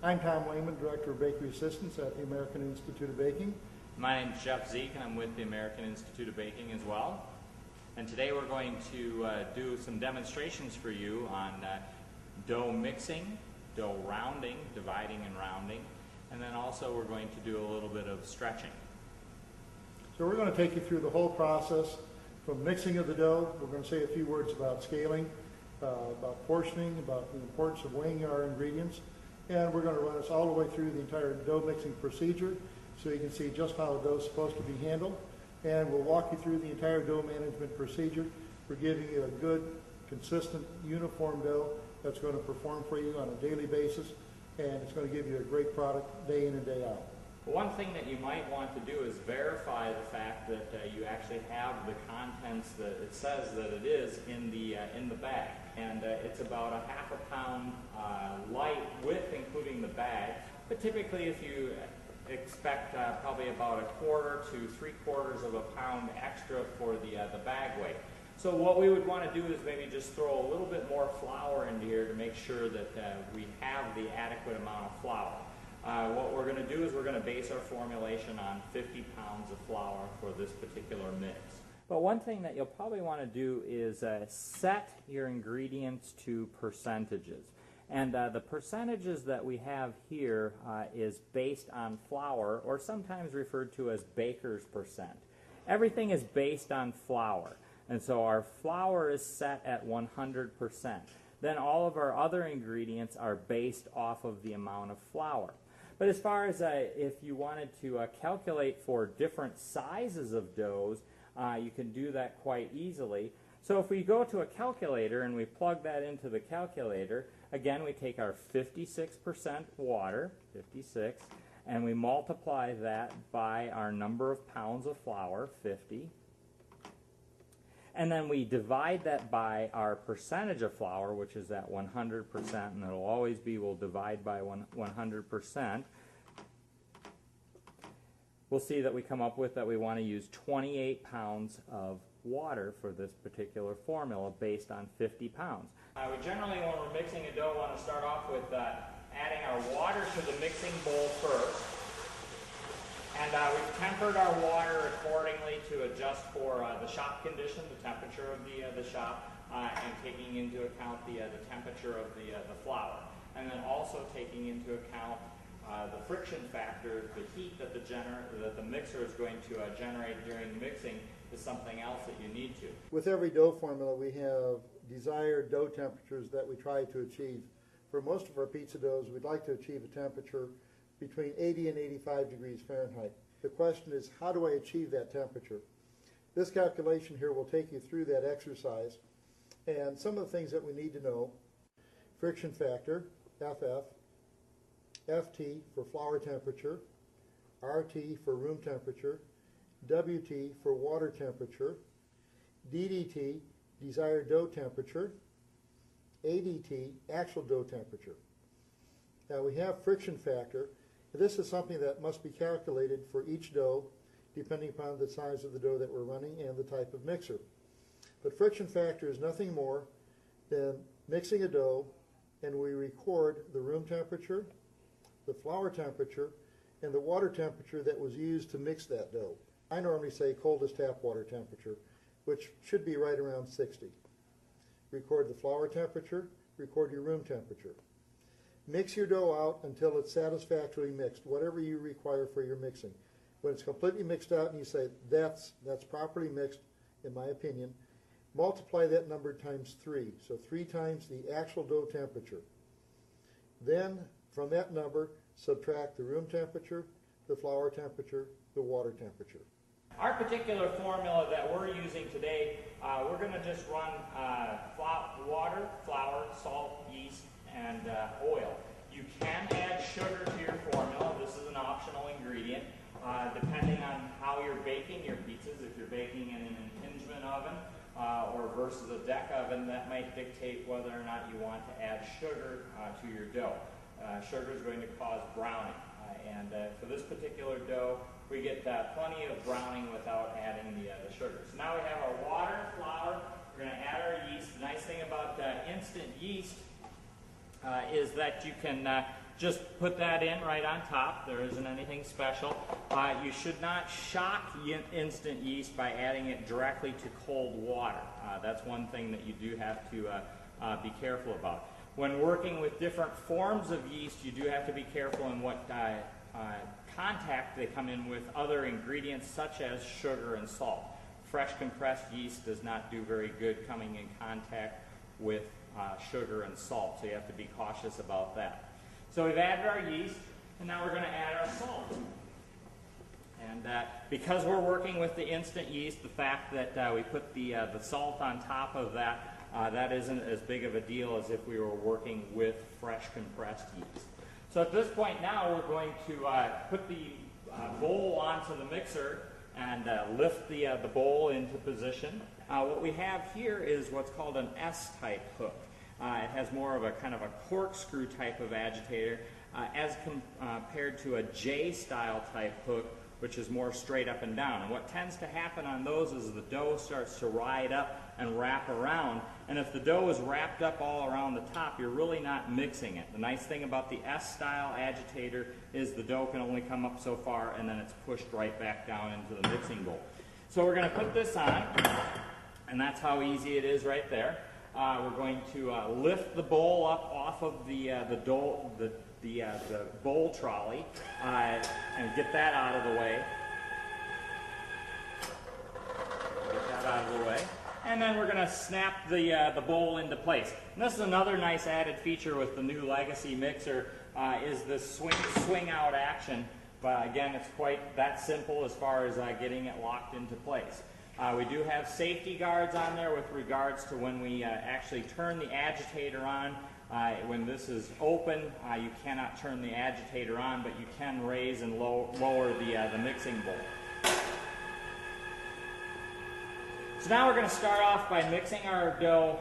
I'm Tom Lehman, Director of Bakery Assistance at the American Institute of Baking. My name is Jeff Zeke, and I'm with the American Institute of Baking as well. And today we're going to do some demonstrations for you on dough mixing, dough rounding, dividing and rounding, and then also we're going to do a little bit of stretching. So we're going to take you through the whole process from mixing of the dough. We're going to say a few words about scaling, about portioning, about the importance of weighing our ingredients, and we're going to run us all the way through the entire dough mixing procedure so you can see just how the dough is supposed to be handled. And we'll walk you through the entire dough management procedure. We're giving you a good, consistent, uniform dough that's going to perform for you on a daily basis, and it's going to give you a great product day in and day out. One thing that you might want to do is verify the fact that you actually have the contents that it says that it is in the bag. And it's about a half a pound light with including the bag. But typically if you expect probably about a quarter to 3/4 of a pound extra for the bag weight. So what we would want to do is maybe just throw a little bit more flour into here to make sure that we have the adequate amount of flour. What we're going to do is we're going to base our formulation on 50 pounds of flour for this particular mix. But one thing that you'll probably want to do is set your ingredients to percentages. And the percentages that we have here is based on flour, or sometimes referred to as baker's percent. Everything is based on flour. And so our flour is set at 100%. Then all of our other ingredients are based off of the amount of flour. But as far as if you wanted to calculate for different sizes of doughs, you can do that quite easily. So if we go to a calculator and we plug that into the calculator, again we take our 56% water, 56, and we multiply that by our number of pounds of flour, 50. And then we divide that by our percentage of flour, which is at 100%, and it'll always be, we'll divide by 100%. We'll see that we come up with that we want to use 28 pounds of water for this particular formula based on 50 pounds. We generally, when we're mixing a dough, want to start off with adding our water to the mixing bowl first. And we've tempered our water accordingly to adjust for the shop condition, the temperature of the shop, and taking into account the temperature of the flour. And then also taking into account the friction factor, the heat that the mixer is going to generate during mixing is something else that you need to. With every dough formula, we have desired dough temperatures that we try to achieve. For most of our pizza doughs, we'd like to achieve a temperature between 80 and 85 degrees Fahrenheit. The question is, how do I achieve that temperature? This calculation here will take you through that exercise, and some of the things that we need to know: friction factor, FF, FT for flour temperature, RT for room temperature, WT for water temperature, DDT, desired dough temperature, ADT, actual dough temperature. Now we have friction factor. This is something that must be calculated for each dough depending upon the size of the dough that we're running and the type of mixer. But friction factor is nothing more than mixing a dough, and we record the room temperature, the flour temperature, and the water temperature that was used to mix that dough. I normally say coldest tap water temperature, which should be right around 60. Record the flour temperature, record your room temperature. Mix your dough out until it's satisfactorily mixed, whatever you require for your mixing. When it's completely mixed out and you say, that's properly mixed, in my opinion, multiply that number times 3. So 3 times the actual dough temperature. Then, from that number, subtract the room temperature, the flour temperature, the water temperature. Our particular formula that we're using today, we're going to just run water, flour, salt, yeast, and oil. You can add sugar to your formula. This is an optional ingredient. Depending on how you're baking your pizzas, if you're baking in an impingement oven or versus a deck oven, that might dictate whether or not you want to add sugar to your dough. Sugar is going to cause browning. And for this particular dough, we get plenty of browning without adding the sugar. So now we have our water, flour, we're going to add our yeast. The nice thing about instant yeast is that you can just put that in right on top. There isn't anything special. You should not shock instant yeast by adding it directly to cold water. That's one thing that you do have to be careful about. When working with different forms of yeast, you do have to be careful in what contact they come in with other ingredients such as sugar and salt. Fresh compressed yeast does not do very good coming in contact with sugar and salt, so you have to be cautious about that. So we've added our yeast, and now we're going to add our salt. And because we're working with the instant yeast, the fact that we put the salt on top of that, that isn't as big of a deal as if we were working with fresh compressed yeast. So at this point now, we're going to put the bowl onto the mixer and lift the bowl into position. What we have here is what's called an S-type hook. It has more of a kind of a corkscrew type of agitator as compared to a J-style type hook, which is more straight up and down. And what tends to happen on those is the dough starts to ride up and wrap around. And if the dough is wrapped up all around the top, you're really not mixing it. The nice thing about the S-style agitator is the dough can only come up so far, and then it's pushed right back down into the mixing bowl. So we're going to put this on, and that's how easy it is right there. We're going to lift the bowl up off of the bowl trolley and get that out of the way. Get that out of the way. And then we're going to snap the bowl into place. And this is another nice added feature with the new Legacy mixer is this swing out action. But again, it's quite that simple as far as getting it locked into place. We do have safety guards on there with regards to when we actually turn the agitator on. When this is open, you cannot turn the agitator on, but you can raise and lower the mixing bowl. So now we're going to start off by mixing our dough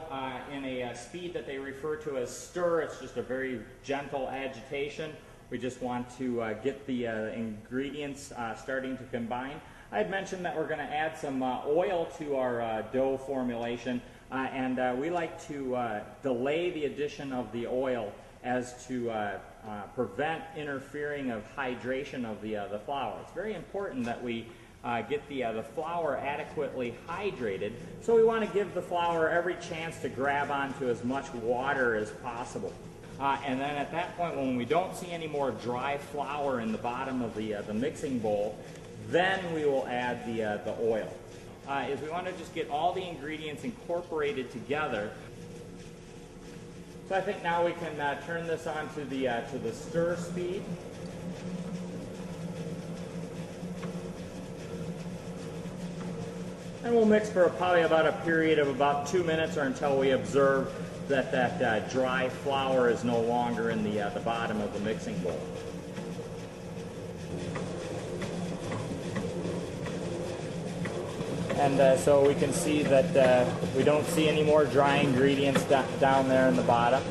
in a speed that they refer to as stir. It's just a very gentle agitation. We just want to get the ingredients starting to combine. I had mentioned that we're going to add some oil to our dough formulation, and we like to delay the addition of the oil as to prevent interfering of hydration of the flour. It's very important that we get the flour adequately hydrated, so we want to give the flour every chance to grab onto as much water as possible. And then at that point, when we don't see any more dry flour in the bottom of the mixing bowl, then we will add the oil. Is we want to just get all the ingredients incorporated together. So I think now we can turn this on to the stir speed. And we'll mix for probably about a period of about 2 minutes or until we observe that dry flour is no longer in the bottom of the mixing bowl. And so we can see that we don't see any more dry ingredients down there in the bottom.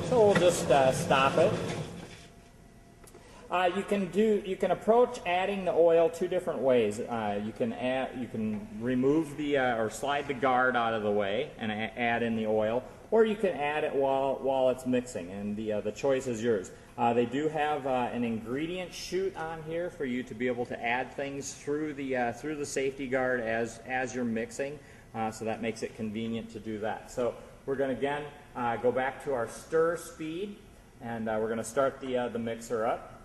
So we'll just stop it. You can approach adding the oil two different ways. You can remove or slide the guard out of the way and add in the oil, or you can add it while it's mixing, and the choice is yours. They do have an ingredient chute on here for you to be able to add things through the safety guard as you're mixing, so that makes it convenient to do that. So we're going to again go back to our stir speed, and we're going to start the mixer up.